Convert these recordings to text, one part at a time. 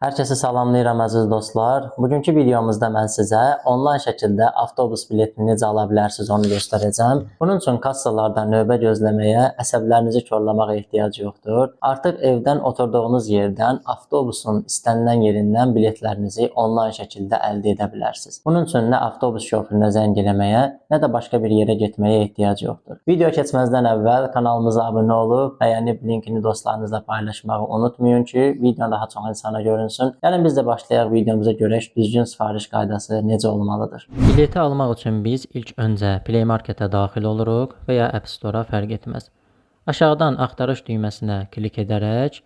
Hər kəsi salamlayıram əziz dostlar. Bugünkü videomuzda mən sizə onlayn şəkildə avtobus biletini necə ala bilərsiniz onu göstərəcəm. Bunun üçün kassalarda növbə gözləməyə, əsəblərinizi korlamağa ehtiyac yoxdur. Artıq evdən oturduğunuz yerdən avtobusun istənilən yerindən biletlərinizi onlayn şəkildə əldə edə bilərsiniz. Bunun üçün nə avtobus şoferinə zəng eləməyə, nə də başqa bir yerə getməyə ehtiyac yoxdur. Video keçməzdən əvvəl kanalımıza abunə olub, bəyənib linkini dostlarınızla paylaşmağı unutmayın ki, video daha çox insana görünsün. Gəlin biz də başlayaq videomuza görək düzgün sifariş qaydası necə olmalıdır. Bileti almaq üçün biz ilk öncə Play Marketə daxil oluruq və ya App Store-a fərq etməz. Aşağıdan axtarış düyməsinə klik edərək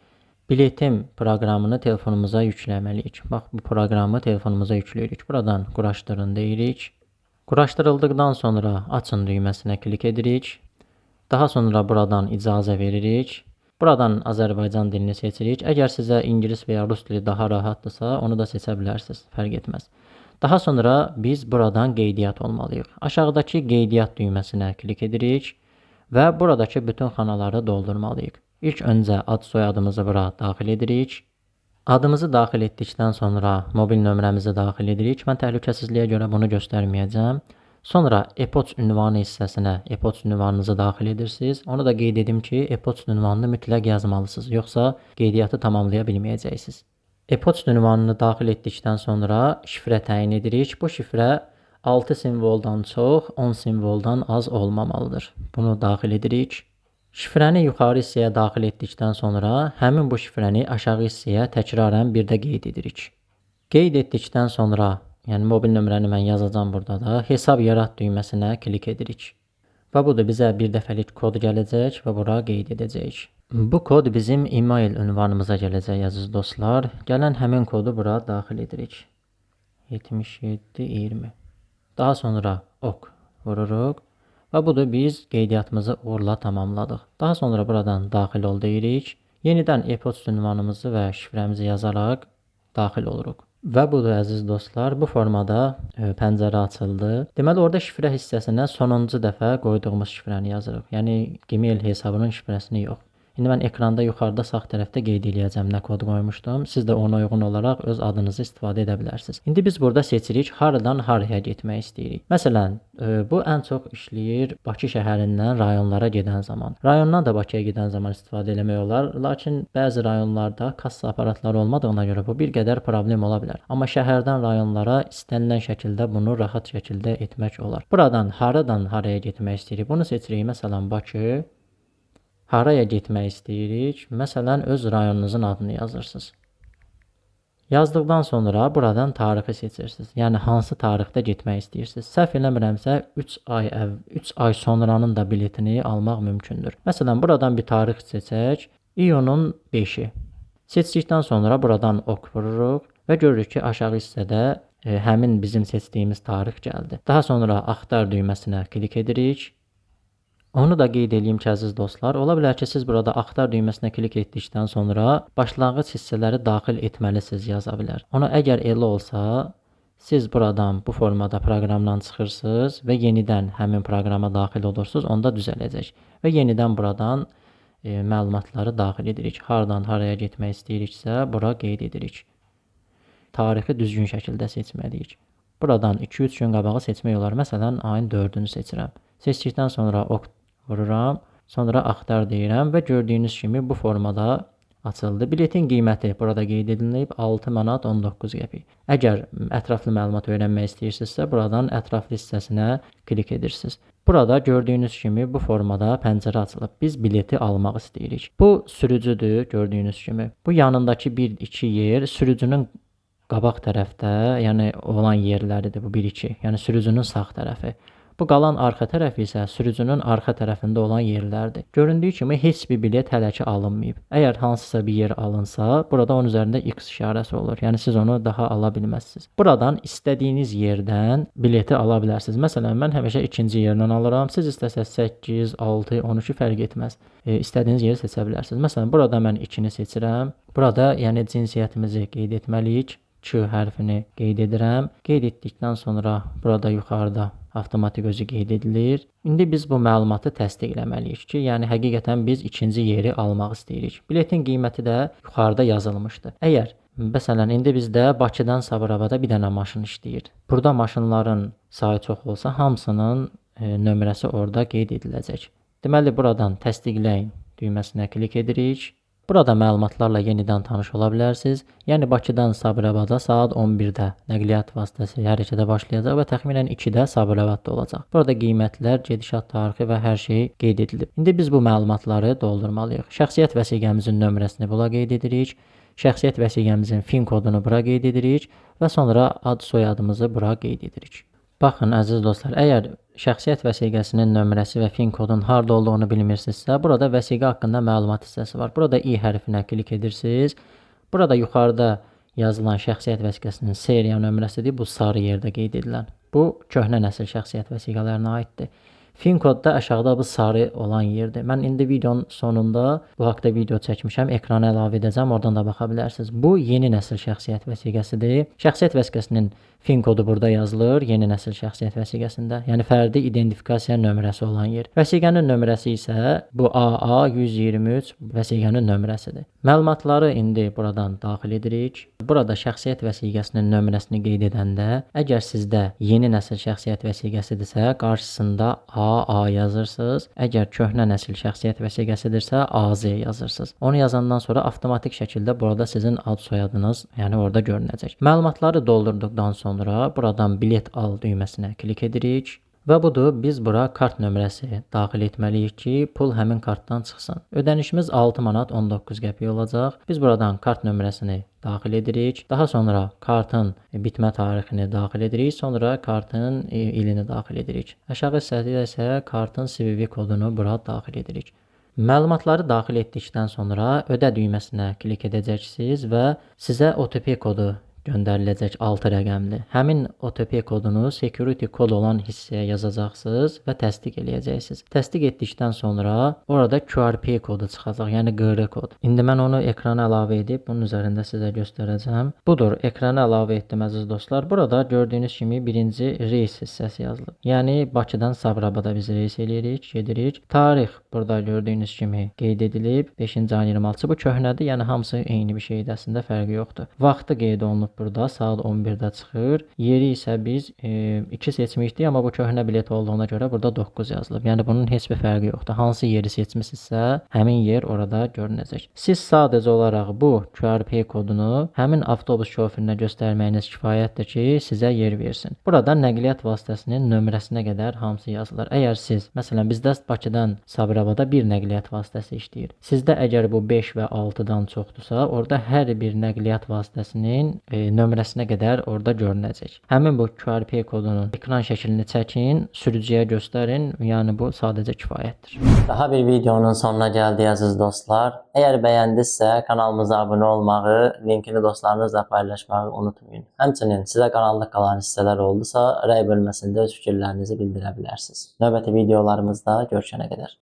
biletim proqramını telefonumuza yükləməliyik. Bax, bu proqramı telefonumuza yükləyirik. Buradan quraşdırın deyirik. Quraşdırıldıqdan sonra açın düyməsinə klik edirik. Daha sonra buradan icazə veririk. Buradan Azərbaycan dilini seçirik. Əgər sizə ingilis və ya rus dili daha rahatdırsa, onu da seçə bilərsiniz. Fərq etməz. Daha sonra biz buradan qeydiyyat olmalıyıq. Aşağıdakı qeydiyyat düyməsinə klik edirik və buradakı bütün xanaları doldurmalıyıq. İlk öncə ad soyadımızı bura daxil edirik. Adımızı daxil etdikdən sonra mobil nömrəmizi daxil edirik. Mən təhlükəsizliyə görə bunu göstərməyəcəm. Sonra e-poçt ünvanı hissəsinə e-poçt ünvanınızı daxil edirsiniz. Onu da qeyd edim ki, e-poçt ünvanını mütləq yazmalısınız. Yoxsa qeydiyyatı tamamlaya bilməyəcəksiniz. E-poçt ünvanını daxil etdikdən sonra şifrə təyin edirik. Bu şifrə 6 simvoldan çox, 10 simvoldan az olmamalıdır. Bunu daxil edirik. Şifrəni yuxarı hissəyə daxil etdikdən sonra həmin bu şifrəni aşağı hissəyə təkrarən bir də qeyd edirik. Qeyd etdikdən sonra yəni mobil nömrəni mən yazacağam burada da. Hesab yarat düyməsinə klik edirik. Və bu da bizə bir dəfəlik kod gələcək və bura qeyd edəcəyik. Bu kod bizim e-mail ünvanımıza gələcək əziz dostlar. Gələn həmin kodu bura daxil edirik. 7720. Daha sonra OK vururuq. Və bu da biz qeydiyyatımızı uğurla tamamladıq. Daha sonra buradan daxil ol deyirik. Yenidən e-poçt ünvanımızı və şifrəmizi yazaraq daxil oluruq. Və budur əziz dostlar, bu formada pəncərə açıldı. Deməli orada şifrə hissəsinə sonuncu dəfə qoyduğumuz şifrəni yazırıq. Yəni Gmail hesabının şifrəsini yox. İndi mən ekranda yuxarıda sağ tərəfdə qeyd edəcəm nə kod qoymuşdum. Siz də ona uyğun olaraq öz adınızı istifadə edə bilərsiniz. İndi biz burada seçirik haradan haraya getmək istəyirik. Məsələn, bu ən çox işləyir Bakı şəhərindən rayonlara gedən zaman. Rayondan da Bakıya gedən zaman istifadə etmək olar. Lakin bəzi rayonlarda kassa aparatları olmadığına görə bu bir qədər problem ola bilər. Amma şəhərdən rayonlara istənilən şəkildə bunu rahat şəkildə etmək olar. Buradan haradan haraya getmək istəyirik? Bunu seçirik. Məsələn, Bakı. Haraya getmək istəyirik? Məsələn, öz rayonunuzun adını yazırsınız. Yazdıqdan sonra buradan tarixi seçirsiniz. Yəni hansı tarixdə getmək istəyirsiniz? Səhv eləmirəmsə 3 ay sonranın da biletini almaq mümkündür. Məsələn, buradan bir tarix seçək. İyunun 5-i. Seçdikdən sonra buradan OK vururuq və görürük ki, aşağı hissədə həmin bizim seçdiyimiz tarix gəldi. Daha sonra axtar düyməsinə klik edirik. Onu da qeyd edeyim ki, əziz dostlar, ola bilər ki, siz burada axtar düyməsinə klik etdikdən sonra başlanğıc hissələri daxil etməlisiniz yaza bilər. Ona əgər elə olsa, siz buradan bu formada proqramdan çıxırsınız və yenidən həmin proqrama daxil olursunuz, onda düzələcək. Və yenidən buradan məlumatları daxil edirik. Hardan haraya getmək istəyiriksə, bura qeyd edirik. Tarixi düzgün şəkildə seçməliyik. Buradan 2-3 gün qabağı seçmək olar. Məsələn, ayın 4-ünü seçirəm. Seçdikdən sonra OK vururam, sonra axtar deyirəm və gördüyünüz kimi bu formada açıldı. Biletin qiyməti burada qeyd edilib 6 manat 19 qəpik. Əgər ətraflı məlumat öyrənmək istəyirsinizsə, buradan ətraflı hissəsinə klik edirsiniz. Burada gördüyünüz kimi bu formada pəncərə açılıb. Biz bileti almaq istəyirik. Bu sürücüdür, gördüyünüz kimi. Bu yanındakı 1-2 yer sürücünün qabaq tərəfdə, yəni olan yerləridir bu 1-2. Yəni sürücünün sağ tərəfi. Bu qalan arxa tərəfi isə sürücünün arxa tərəfində olan yerlərdir. Göründüyü kimi heç bir bilet hələ ki alınmayıb. Əgər hansısa bir yer alınsa, burada onun üzərində X işarəsi olur. Yəni siz onu daha ala bilməzsiniz. Buradan istədiyiniz yerdən bileti ala bilərsiniz. Məsələn, mən həmişə ikinci yerdən alıram. Siz istəsəz 8, 6, 12 fərq etməz. İstədiyiniz yeri seçə bilərsiniz. Məsələn, burada mən 2-ni seçirəm. Burada yəni cinsiyyətimizi qeyd etməliyik. Q hərfini qeyd edirəm. Qeyd etdikdən sonra burada yuxarıda avtomatik özü qeyd edilir. İndi biz bu məlumatı təsdiqləməliyik ki, yəni həqiqətən biz ikinci yeri almaq istəyirik. Biletin qiyməti də yuxarıda yazılmışdı. Əgər məsələn indi bizdə Bakıdan Sabirabada bir dənə maşın işləyir. Burada maşınların sayı çox olsa hamısının nömrəsi orada qeyd ediləcək. Deməli buradan təsdiqləyin düyməsinə klik edirik. Burada məlumatlarla yenidən tanış ola bilərsiniz. Yəni Bakıdan Sabirabada saat 11-də nəqliyyat vasitəsi hərəkətə başlayacaq və təxminən 2-də Sabirabadda olacaq. Burada qiymətlər, gedişat tarixi və hər şey qeyd edilib. İndi biz bu məlumatları doldurmalıyıq. Şəxsiyyət vəsiqəmizin nömrəsini bura qeyd edirik. Şəxsiyyət vəsiqəmizin FIN kodunu bura qeyd edirik və sonra ad soyadımızı bura qeyd edirik. Baxın əziz dostlar, əgər şəxsiyyət vəsiqəsinin nömrəsi və FIN kodun harda olduğunu bilmirsinizsə, burada vəsiqə haqqında məlumat hissəsi var. Burada i hərfinə klik edirsiniz. Burada yuxarıda yazılan şəxsiyyət vəsiqəsinin seriya nömrəsidir. Bu sarı yerdə qeyd edilən. Bu köhnə nəsil şəxsiyyət vəsiqələrinə aiddir. FIN kodda aşağıda bu sarı olan yerdir. Mən indi videonun sonunda bu haqda video çəkmişəm. Ekrana əlavə edəcəm. Oradan da baxa bilərsiniz. Bu yeni nəsil şəxsiyyət vəsiqəsidir. Şəxsiyyət vəsiqəsinin FIN kodu burada yazılır. Yeni nəsil şəxsiyyət vəsiqəsində. Yəni fərdi identifikasiya nömrəsi olan yer. Vəsiqənin nömrəsi isə bu AA 123 vəsiqənin nömrəsidir. Məlumatları indi buradan daxil edirik. Burada şəxsiyyət vəsiqəsinin nömrəsini qeyd edəndə, əgər sizdə yeni nəsil şəxsiyyət vəsiqəsidirsə, qarşısında AA yazırsınız. Əgər köhnə nəsil şəxsiyyət vəsiqəsidirsə, AZ yazırsınız. Onu yazandan sonra avtomatik şəkildə burada sizin ad soyadınız, yəni orada görünəcək. Məlumatları doldurduqdan sonra buradan bilet al düyməsinə klik edirik. Və budur, biz bura kart nömrəsi daxil etməliyik ki, pul həmin kartdan çıxsın. Ödənişimiz 6 manat 19 qəpik olacaq. Biz buradan kart nömrəsini daxil edirik. Daha sonra kartın bitmə tarixini daxil edirik. Sonra kartın ilini daxil edirik. Aşağı hissədə isə kartın CVV kodunu bura daxil edirik. Məlumatları daxil etdikdən sonra ödə düyməsinə klik edəcəksiniz və sizə OTP kodu göndəriləcək 6 rəqəmli. Həmin OTP kodunu security kod olan hissəyə yazacaqsınız və təsdiq eləyəcəksiniz. Təsdiq etdikdən sonra orada QRP kodu çıxacaq, yəni QR kod. İndi mən onu ekrana əlavə edib bunun üzərində sizə göstərəcəm. Budur, ekrana əlavə etdim əziz dostlar. Burada gördüyünüz kimi birinci reys hissəsi yazılıb. Yəni Bakıdan Sabirabada biz reys eləyirik, gedirik. Tarix burada gördüyünüz kimi qeyd edilib. 5-ci ayın 26-sı bu köhnədir, yəni hamısı eyni bir şeydir, əslində fərqi yoxdur. Vaxtı qeyd olunub burada saat 11-də çıxır. Yeri isə biz 2 seçmişdik, amma bu köhnə bilet olduğuna görə burada 9 yazılıb. Yəni bunun heç bir fərqi yoxdur. Hansı yeri seçmisinizsə, həmin yer orada görünəcək. Siz sadəcə olaraq bu QRP kodunu həmin avtobus şoferinə göstərməyiniz kifayətdir ki, sizə yer versin. Burada nəqliyyat vasitəsinin nömrəsinə qədər hamısı yazılır. Əgər siz, məsələn, bizdə Bakıdan Sabirabada bir nəqliyyat vasitəsi işləyir. Sizdə əgər bu 5 və 6-dan çoxdursa, orada hər bir nəqliyyat vasitəsinin nömrəsinə qədər orada görünəcək. Həmin bu QRP kodunun ekran şəklini çəkin, sürücüyə göstərin, yəni bu sadəcə kifayətdir. Daha bir videonun sonuna gəldik əziz dostlar. Əgər bəyəndinizsə kanalımıza abunə olmağı, linkini dostlarınızla paylaşmağı unutmayın. Həmçinin sizə qaranlıq qalan hissələr oldusa, rəy bölməsində öz fikirlərinizi bildirə bilərsiniz. Növbəti videolarımızda görüşənə qədər.